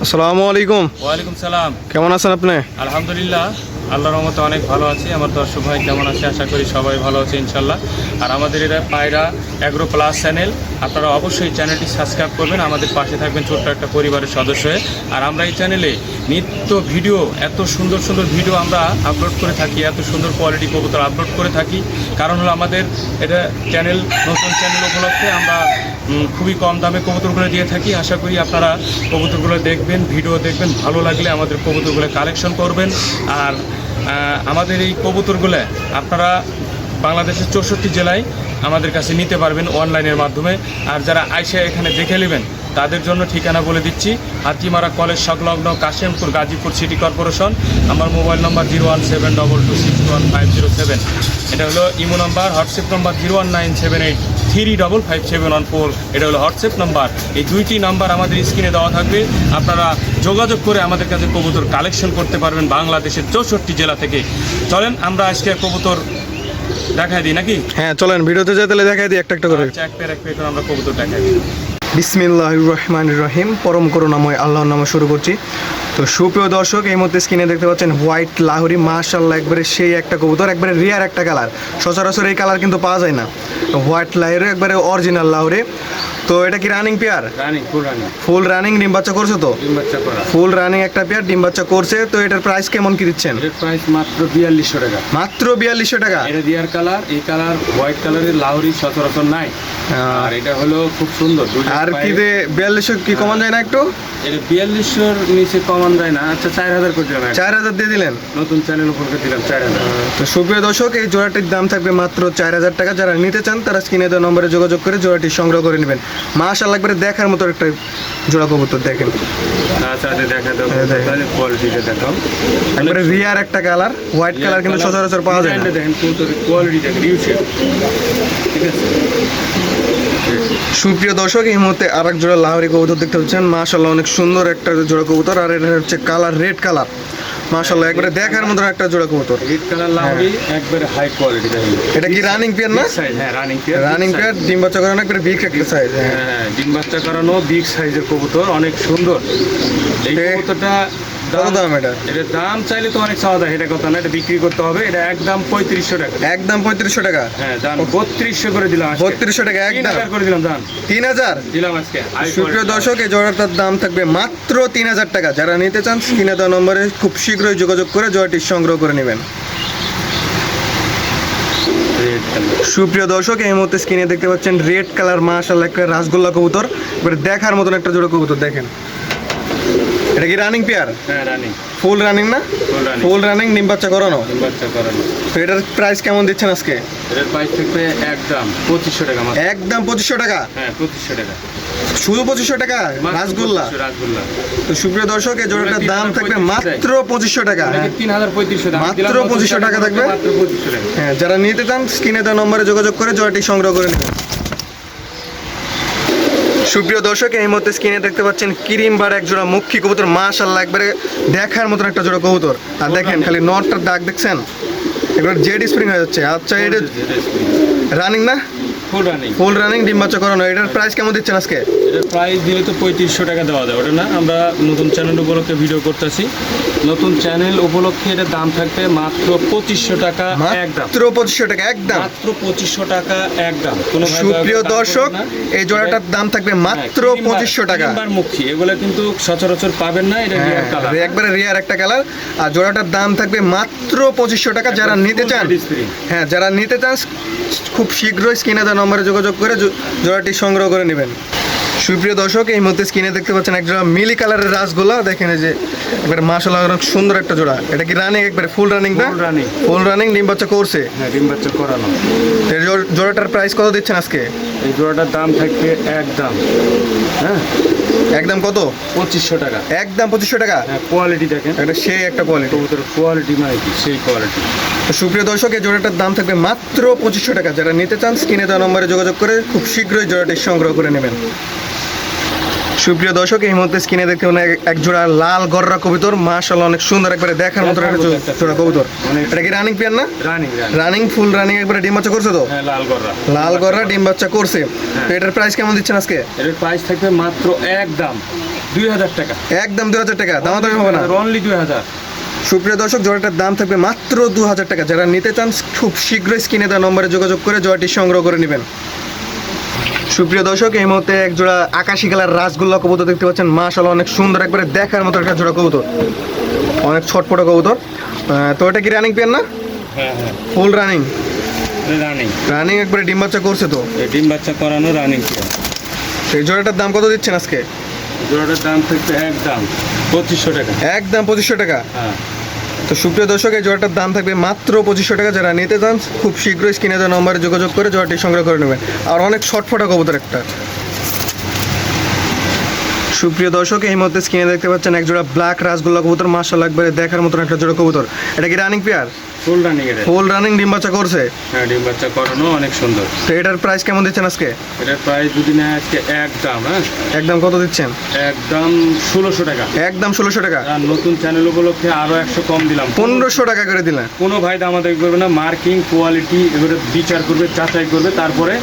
আসসালামু আলাইকুম। ওয়ালাইকুম সালাম। কেমন আছেন আপনি? আলহামদুলিল্লাহ, আল্লাহর রহমতে অনেক ভালো আছি। আমার দর্শক ভাই কেমন আছে? আশা করি সবাই ভালো আছে ইনশাল্লাহ। আর আমাদের এটা পায়রা অ্যাগ্রো প্লাস চ্যানেল, আপনারা অবশ্যই চ্যানেলটি সাবস্ক্রাইব করবেন, আমাদের পাশে থাকবেন ছোট্ট একটা পরিবারের সদস্য হয়ে। আর আমরা এই চ্যানেলে নিত্য ভিডিও, এত সুন্দর সুন্দর ভিডিও আমরা আপলোড করে থাকি, এত সুন্দর কোয়ালিটি কবুতর আপলোড করে থাকি। কারণ হলো আমাদের এটা চ্যানেল, নতুন চ্যানেল উপলক্ষে আমরা খুবই কম দামে কবুতরগুলো দিয়ে থাকি। আশা করি আপনারা কবুতরগুলো দেখবেন, ভিডিও দেখবেন, ভালো লাগলে আমাদের কবুতরগুলো কালেকশন করবেন। আর আমাদের এই কবুতরগুলো আপনারা বাংলাদেশের 64 জেলায় আমাদের কাছে নিতে পারবেন অনলাইনের মাধ্যমে। আর যারা আইসা এখানে দেখে নেবেন তাদের জন্য ঠিকানা বলে দিচ্ছি, হাতিমারা কলেজ সংলগ্ন কাশিমপুর, গাজীপুর সিটি কর্পোরেশন। আমার মোবাইল নম্বর 01722615007। এটা হলো ইমো নাম্বার, হোয়াটসঅ্যাপ নম্বর 01978355714। এটা হলো হোয়াটসঅ্যাপ নাম্বার। এই দুইটি নাম্বার আমাদের স্ক্রিনে দেওয়া থাকবে, আপনারা যোগাযোগ করে আমাদের কাছে কবুতর কালেকশন করতে পারবেন বাংলাদেশের 64 জেলা থেকে। চলেন আমরা আজকে কবুতর দেখাই দিই নাকি? হ্যাঁ চলেন, ভিডিওতে যেতে দেখাই দিই একটা একটা করে। এক পেয়ার করে আমরা কবুতর দেখাই দিই। বিসমিল্লাহির রহমানির রহিম। পরম করুণাময় আল্লাহর নামে শুরু করছি। তো সুপ্রিয় দর্শক, এই মুহূর্তে স্ক্রিনে দেখতে পাচ্ছেন হোয়াইট লাহোরি, মাশাআল্লাহ একবারে সেই একটা কবুতর, একবারে রিয়ার একটা কালার। সচরাচর এই কালার কিন্তু পাওয়া যায় না। তো হোয়াইট লাহোরি একবারে অরিজিনাল লাহোরি। তো এটা কি রানিং পেয়ার? Full running. ডিম বাচ্চা করছে তো? ফুল রানিং একটা পেয়ার, ডিম বাচ্চা করছে। তো এটার প্রাইস কেমন কি দিচ্ছেন? এর প্রাইস মাত্র 4200 টাকা। মাত্র 4200 টাকা। এটা রিয়ার কালার, এই কালার হোয়াইট কালারের লাহোরি সচরাচর নাই। আর এটা হলো খুব সুন্দর। আর কি দে 4200 কি কমান যায় না একটু? এটা 4200 নিচে কমান যায় না। আচ্ছা 4000 করে দিলাম। 4000 দিয়ে দিলেন? নতুন চ্যানেল উপর দিলাম 4000। তো সুপ্রিয় দর্শক, এই জোড়াটির দাম থাকবে মাত্র 4000 টাকা। যারা নিতে চান তারা স্ক্রিনে দেওয়া নম্বরে যোগাযোগ করে জোড়াটি সংগ্রহ করে নেবেন। মাশাআল্লাহ একবারে দেখার মতো একটা জোড়া কবুতর। দেখেন কোয়ালিটিটা দেখাও, একবারে রিয়ার একটা কালার, হোয়াইট কালার কিন্তু সচরাচর পাওয়া যায় না। দেখেন কবুতরের কোয়ালিটি দেখেন, ঠিক আছে। সুপ্রিয় দর্শক, এই মুহূর্তে আর এক জোড়া লাহোরি কবুতর দেখতে পাচ্ছেন। মাশাআল্লাহ অনেক সুন্দর একটা জোড়া কবুতর। আর এটা হচ্ছে কালার রেড কালার। মাশাআল্লাহ একবারে দেখার মতো একটা জোড়া কবুতর। রেড কালার লাহোরি একবারে হাই কোয়ালিটি। দেখেন এটা কি রানিং পেয়ার না? হ্যাঁ রানিং পেয়ার। রানিং পেয়ার, ডিম বাচ্চা করানো একবারে বিগ একটা সাইজ। হ্যাঁ ডিম বাচ্চা করানো বিগ সাইজের কবুতর, অনেক সুন্দর। এই কবুতরটা কত দাম? এটার দাম চাইলে তো অনেক চাওয়া যায়, এটা কথা না, এটা বিক্রি করতে হবে। এটা একদম 3500 টাকা। একদম 3500 টাকা? হ্যাঁ দাম 3200 করে দিলাম। 3200 টাকা একদম 3000 করে দিলাম। দাম 3000 দিলাম আজকে। সুপ্রিয় দর্শক, এই জোড়াটার দাম থাকবে মাত্র 3000 টাকা। যারা নিতে চান স্ক্রিনে দেওয়া নম্বরে খুব শীঘ্রই যোগাযোগ করে জোড়াটি সংগ্রহ করে নেবেন। সুপ্রিয় দর্শক, এই মুহূর্তে স্ক্রিনে দেখতে পাচ্ছেন রেড কালার, মাশাআল্লাহ একটা রাসগোল্লা কবুতর, এবারে দেখার মতন একটা জোড়া কবুতর। দেখেন এটা কি রানিং পেয়ার? হ্যাঁ রানিং। ফুল রানিং না? ফুল রানিং, ডিম বাচ্চা করানো। তো এটার প্রাইস কেমন দিচ্ছেন আজকে? এটার প্রাইস থাকবে একদম 2500 টাকা। একদম 2500 টাকা? হ্যাঁ 2500 টাকা। শুধু 2500 টাকা রাসগোল্লা? তো সুপ্রিয় দর্শক, এই জোড়াটার দাম থাকবে মাত্র 2500 টাকা। 3500 দাম, মাত্র 2500 টাকা থাকবে। হ্যাঁ, যারা নিতে চান স্ক্রিনে দেওয়া নম্বরে যোগাযোগ করে জোড়াটি সংগ্রহ করে নেবেন। সুপ্রিয় দর্শক, এই মুহূর্তে স্ক্রিনে দেখতে পাচ্ছেন ক্রিম বার এক জোড়া মুখী কবুতর। মাশাআল্লাহ একবারে দেখার মতন একটা জোড়া কবুতর। আর দেখেন খালি নটটার দাগ দেখছেন, এবার জেড স্প্রিং হয়ে যাচ্ছে। আচ্ছা এটা রানিং না? ফুল রানিং, ডিম বাচ্চা করানো। এটার প্রাইস কেমন দিচ্ছেন আজকে? এটার প্রাইস দিলে তো 3500 টাকা দেওয়া যায়। ওটা না, আমরা নতুন চ্যানেল উপলক্ষে ভিডিও করতেছি। নতুন চ্যানেল উপলক্ষে এটার দাম থাকবে মাত্র 2500 টাকা একদম। মাত্র 2500 টাকা একদম। মাত্র 2500 টাকা একদম। সুপ্রিয় দর্শক, এই জোড়াটার দাম থাকবে মাত্র 2500 টাকা। মুখী এগুলা কিন্তু সচরাচর পাবেন না, এটা রিয়ার কালার, একবারে রিয়ার একটা কালার। আর জোড়াটার দাম থাকবে মাত্র 2500 টাকা। যারা নিতে চান, হ্যাঁ যারা নিতে চান খুব শীঘ্রই স্ক্রিনে দেওয়া নম্বরে যোগাযোগ করে জোড়াটি সংগ্রহ করে নেবেন। সুপ্রিয় দর্শক, এই মুহূর্তে স্ক্রিনে দেখতে পাচ্ছেন এক জোড়া মিলি কালারের রাসগোল্লা। দেখেন এই যে একবারে মাশাআল্লাহ অনেক সুন্দর একটা জোড়া। এটা কি রানিং? একবারে ফুল রানিং না? ফুল রানিং, ডিম বাচ্চা করছে? হ্যাঁ ডিম বাচ্চা করানো। এই জোড়াটার প্রাইস কত দিচ্ছেন আজকে? এই জোড়াটার দাম থাকবে একদম, হ্যাঁ একদম কত? 2500 টাকা। একদম 2500 টাকা। হ্যাঁ কোয়ালিটি দেখেন, এটা সেই একটা কোয়ালিটি। কবুতরের কোয়ালিটি মানে কি সেই কোয়ালিটি। সুপ্রিয় দর্শক, এই জোড়াটার দাম থাকবে মাত্র 2500 টাকা। যারা নিতে চান স্ক্রিনে দেওয়া নম্বরে যোগাযোগ করে খুব শীঘ্রই জোড়াটি সংগ্রহ করে নেবেন। সুপ্রিয় দর্শক, এই মুহূর্তে স্ক্রিনে দেখতে পাবেন এক জোড়া লাল গররা কবুতর। মাশাআল্লাহ অনেক সুন্দর, একবারে দেখার মতো একটা জোড়া কবুতর। এটা কি রানিং পেয়ার না? রানিং, ফুল রানিং, একবারে ডিম বাচ্চা করছে তো? হ্যাঁ লাল গররা। লাল গররা ডিম বাচ্চা করছে। তো এটার প্রাইস কেমন দিচ্ছেন আজকে? এটার প্রাইস থাকবে মাত্র একদম 2000 টাকা, একদম 2000 টাকা, দামাদামি হবে না। অনলি 2000। সুপ্রিয় দর্শক, জোড়াটার দাম থাকবে মাত্র 2000 টাকা। যারা নিতে চান খুব শীঘ্রই স্ক্রিনে দেওয়া নম্বরে যোগাযোগ করে জোড়াটি সংগ্রহ করে নেবেন। সুপ্রিয় দর্শক, এই মুহূর্তে এক জোড়া আকাশি কালার রাসগোল্লা কবুতর দেখতে পাচ্ছেন। মাশাআল্লাহ, অনেক সুন্দর, একবারে দেখার মতো একটা জোড়া কবুতর, অনেক ছটপট কবুতর। তো এটা কি রানিং পেয়ার না? হ্যাঁ হ্যাঁ, ফুল রানিং? রানিং। রানিং একবারে ডিম বাচ্চা করছে তো? ডিম বাচ্চা করানো রানিং। এই জোড়াটার দাম কত দিচ্ছেন আজকে? জোড়াটার দাম থাকবে একদম 2500 টাকা। একদম 2500 টাকা। হ্যাঁ। তো সুপ্রিয় দর্শক, এই জোড়াটার দাম থাকবে মাত্র 2500 টাকা। যারা নিতে চান খুব শীঘ্রই স্ক্রিনে দেওয়া নম্বরে যোগাযোগ করে জোড়াটি সংগ্রহ করে নেবেন। আর অনেক ছটফটা কবুতর একটা। সুপ্রিয় দর্শক, এই মধ্যে স্ক্রিনে দেখতে পাচ্ছেন এক জোড়া ব্ল্যাক রাসগোল্লা কবুতর। মাশাআল্লাহ, একবারে দেখার মতন একটা জোড়া কবুতর। এটা কি রানিং পেয়ার? Full running. এটা ফুল রানিং, ডিম বাচ্চা করছে? হ্যাঁ, ডিম বাচ্চা করানো, অনেক সুন্দর। তো এটার প্রাইস কেমন দিচ্ছেন আজকে? এটার প্রাইস যদি না আজকে একদম, হ্যাঁ একদম কত দিচ্ছেন? একদম 1600 টাকা। একদম 1600 টাকা। আর নতুন চ্যানেল উপলক্ষে আরো 100 কম দিলাম, 1500 টাকা করে দিলেন। কোনো ভাই দামাদামি করবে না, মার্কিং কোয়ালিটি এগুলো বিচার করবে, যাচাই করবে, তারপরে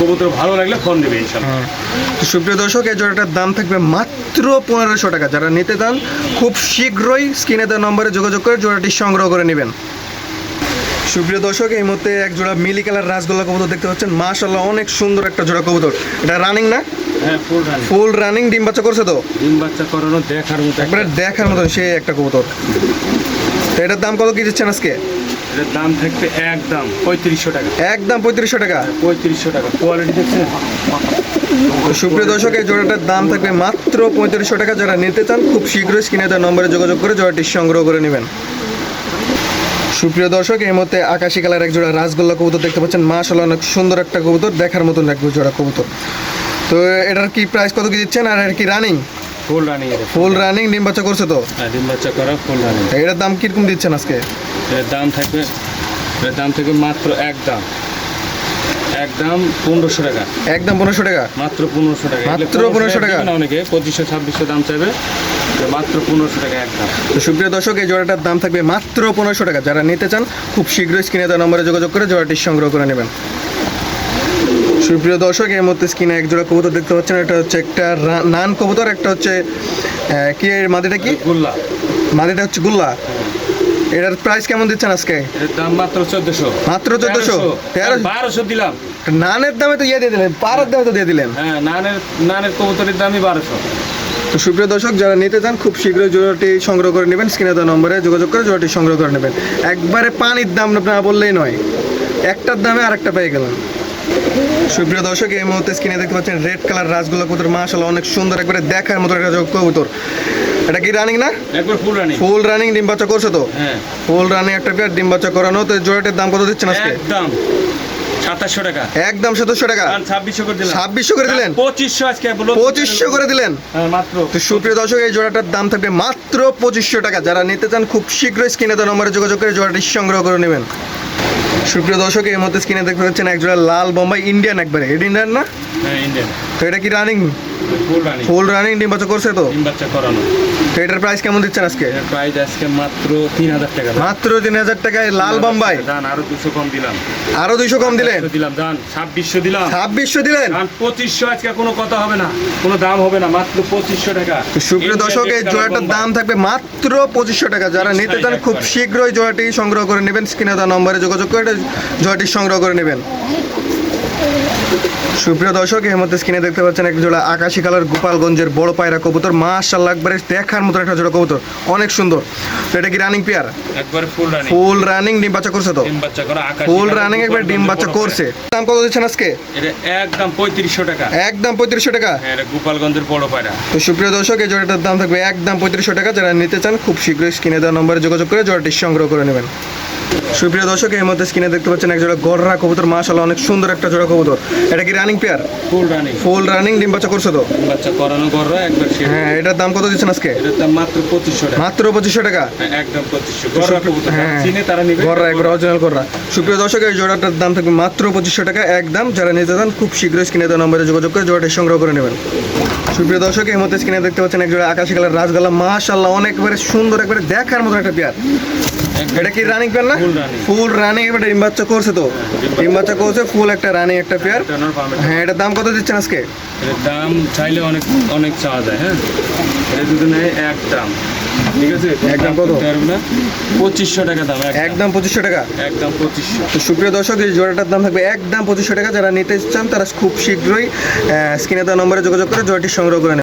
কবুতর ভালো লাগলে ফোন দেবে ইনশাআল্লাহ। তো সুপ্রিয় দর্শক, এই জোড়াটার দাম থাকবে মাত্র 1500 টাকা। যারা নিতে চান খুব শীঘ্রই স্ক্রিনে দেওয়া নম্বরে যোগাযোগ করে জোড়াটি সংগ্রহ করে নেবেন। সুপ্রিয় দর্শক, এই মুহূর্তে এক জোড়া মিলি কালার রাসগোল্লা কবুতর দেখতে পাচ্ছেন। মাশাআল্লাহ, অনেক সুন্দর একটা জোড়া কবুতর। এটা রানিং না? হ্যাঁ, ফুল রানিং। ফুল রানিং, ডিম বাচ্চা করছে তো? ডিম বাচ্চা করানো, দেখার মতো, একবারে দেখার মতন সেই একটা কবুতর। তো এটার দাম কত কি দিচ্ছেন আজকে? এটার দাম থাকবে একদম 3500 টাকা। একদম 3500 টাকা। 3500 টাকা। কোয়ালিটি দেখছেন? তো সুপ্রিয় দর্শক, এই জোড়াটার দাম থাকবে মাত্র 3500 টাকা। যারা নিতে চান খুব শীঘ্রই স্ক্রিনে দেওয়া নম্বরে যোগাযোগ করে জোড়াটি সংগ্রহ করে নেবেন। সুপ্রিয় দর্শক, এই মুহূর্তে আকাশি কালার এক জোড়া রাসগোল্লা কবুতর দেখতে পাচ্ছেন। মাশাআল্লাহ, অনেক সুন্দর একটা কবুতর, দেখার মতন এক জোড়া কবুতর। তো এটার কি প্রাইস কত কি দিচ্ছেন? আর এর কি running? Full running. Full running, ডিম বাচ্চা করছে তো? হ্যাঁ, ডিম বাচ্চা করা, ফুল রানিং। এটার দাম কিরকম দিচ্ছেন আজকে? এর দাম থাকবে মাত্র একদম 1500 টাকা। একদম 1500 টাকা। মাত্র 1500 টাকা। মাত্র 1500 টাকা। অনেকে 2500-2600 দাম চাইবে, মাত্র 1500 টাকা একদম। তো সুপ্রিয় দর্শক, এই জোড়াটার দাম থাকবে মাত্র 1500 টাকা। যারা নিতে চান খুব শীঘ্রই স্ক্রিনে দেওয়া নম্বরে যোগাযোগ করে জোড়াটি সংগ্রহ করে নেবেন। সুপ্রিয় দর্শক, এর মধ্যে স্ক্রিনে এক জোড়া কবুতর দেখতে পাচ্ছেন। এটা হচ্ছে একটা নান কবুতর, একটা হচ্ছে কি এর মাদিটা কি? গুল্লা। মাদিটা হচ্ছে গুল্লা। এটার প্রাইস কেমন দিচ্ছেন আজকে? এর দাম মাত্র 1400। মাত্র 1400? 1200 দিলাম। নানের দামে তো ইয়ে দিয়ে দিলেন, পাড়ার দামে তো দিয়ে দিলেন। হ্যাঁ, নানের কবুতরের দামই 1200। তো সুপ্রিয় দর্শক, যারা নিতে চান খুব শীঘ্রই জোড়াটি সংগ্রহ করে নেবেন। স্ক্রিনে দেওয়া নম্বরে যোগাযোগ করে জোড়াটি সংগ্রহ করে নেবেন। একবারে পানির দাম আপনারা বললেই নয়, একটার দামে আরেকটা পেয়ে গেলেন। সুপ্রিয় দর্শক, এই মুহূর্তে স্ক্রিনে দেখতে পাচ্ছেন রেড কালার রাসগোল্লা কবুতর। মাশাআল্লাহ, অনেক সুন্দর, একবারে দেখার মতো একটা কবুতর। এটা কি রানিং না? একবার ফুল রানিং। ফুল রানিং, ডিম বাচ্চা করছে তো? হ্যাঁ, ফুল রানিং একটা পেয়ার, ডিম বাচ্চা করানো। তো জোড়াটির দাম কত দিচ্ছেন আজকে? একদম 2700 টাকা। একদম 2700 টাকা। 2600 করে দিলাম। 2600 করে দিলেন? 2500 আজকে বলো। 2500 করে দিলেন? হ্যাঁ, মাত্র। তো সুপ্রিয় দর্শক, এই জোড়াটার দাম থাকবে মাত্র 2500 টাকা। যারা নিতে চান খুব শীঘ্রই স্ক্রিনে দেওয়া নম্বরে যোগাযোগ করে জোড়াটি সংগ্রহ করে নেবেন। সুপ্রিয় দর্শক, এই মধ্যে স্ক্রিনে দেখতে পাচ্ছেন এক জোড়া লাল বোম্বাই ইন্ডিয়ান, একবারে এটা ইন্ডিয়ান না? হ্যাঁ, ইন্ডিয়ান। তো এটা কি running? Full running. Full running, ডিম বাচ্চা করছে তো? ডিম বাচ্চা করানো। তো এটার প্রাইস কেমন দিচ্ছেন আজকে? এর প্রাইস আজকে মাত্র 3000 টাকা। মাত্র 3000 টাকায় লাল বোম্বাই। দান আরো 200 কম দিলাম। আরো 200 কম দিলেন? দিলাম দান 2600 দিলাম। 2600 দিলেন? দান 2500 আজকে কোনো কথা হবে না, কোনো দাম হবে না, মাত্র 2500 টাকা। তো সুপ্রিয় দর্শক, এই জোড়াটার দাম থাকবে মাত্র 2500 টাকা। যারা নিতে চান খুব শীঘ্রই জোড়াটি সংগ্রহ করে নেবেন। স্ক্রিনে দেওয়া নম্বরে যোগাযোগ করে জোড়াটি সংগ্রহ করে নেবেন। সুপ্রিয় দর্শক, এর মধ্যে স্ক্রিনে দেখতে পাচ্ছেন এক জোড়া আকাশি কালার গোপালগঞ্জের বড় পায়রা কবুতর। মাশাআল্লাহ, একবারে দেখার মতো একটা জোড়া কবুতর, অনেক সুন্দর। তো এটা কি রানিং পেয়ার? একবার ফুল রানিং। ফুল রানিং, ডিম বাচ্চা করছে তো? ডিম বাচ্চা করা আকাশি। ফুল রানিং, একবার ডিম বাচ্চা করছে। দাম কত দিচ্ছেন আজকে? এটা একদম 3500 টাকা। একদম 3500 টাকা। হ্যাঁ, এটা গোপালগঞ্জের বড় পায়রা। তো সুপ্রিয় দর্শক, এই জোড়াটার দাম থাকবে একদম 3500 টাকা। যারা নিতে চান খুব শীঘ্রই স্ক্রিনে দেওয়া নম্বরে যোগাযোগ করে জোড়াটি সংগ্রহ করে নেবেন। সুপ্রিয় দর্শক, এর মধ্যে স্ক্রিনে দেখতে পাচ্ছেন এক জোড়া গররা কবুতর। মাশাআল্লাহ, অনেক সুন্দর একটা জোড়া কবুতর। এটা কি running pair? Full running. Full running, ডিম বাচ্চা করছে তো? ডিম বাচ্চা করানো গররা একবার শেষ। হ্যাঁ, এটার দাম কত দিচ্ছেন আজকে? এটার দাম মাত্র 2500 টাকা। মাত্র 2500 টাকা। হ্যাঁ, একদম 2500। গররা কবুতর হ্যাঁ, চিনে তারা নিবে। গররা, একবার অরিজিনাল গররা। সুপ্রিয় দর্শক, এই জোড়াটার দাম থাকবে মাত্র 2500 টাকা একদম। যারা নিতে চান খুব শীঘ্রই স্ক্রিনে দেওয়া নম্বরে যোগাযোগ করে জোড়াটি সংগ্রহ করে নেবেন। সুপ্রিয় দর্শক, এই মধ্যে স্ক্রিনে দেখতে পাচ্ছেন এক জোড়া আকাশি কালার রাজগোল্লা। মাশাআল্লাহ, অনেকবারে সুন্দর, একবারে দেখার মতো একটা পেয়ার। এটা কি রানিং পেয়ার না? Full running. Running. Full running, এবার ডিম বাচ্চা করছে তো, ডিম বাচ্চা করছে, ফুল একটা রানিং একটা পেয়ার। এটা নর পাবে। হ্যাঁ, এটার দাম কত দিচ্ছেন আজকে? এর দাম চাইলে অনেক অনেক চাওয়া যায়, হ্যাঁ। এটা যদি নেয় একদম, ঠিক আছে, একদম কত? 2500 টাকা দাম, একদম 2500 টাকা। একদম 2500। তো সুপ্রিয় দর্শক, এই জোড়াটার দাম থাকবে একদম 2500 টাকা। যারা নিতে চান তারা খুব শীঘ্রই স্ক্রিনে দেওয়া নম্বরে যোগাযোগ করে জোড়াটি সংগ্রহ করে নেবেন।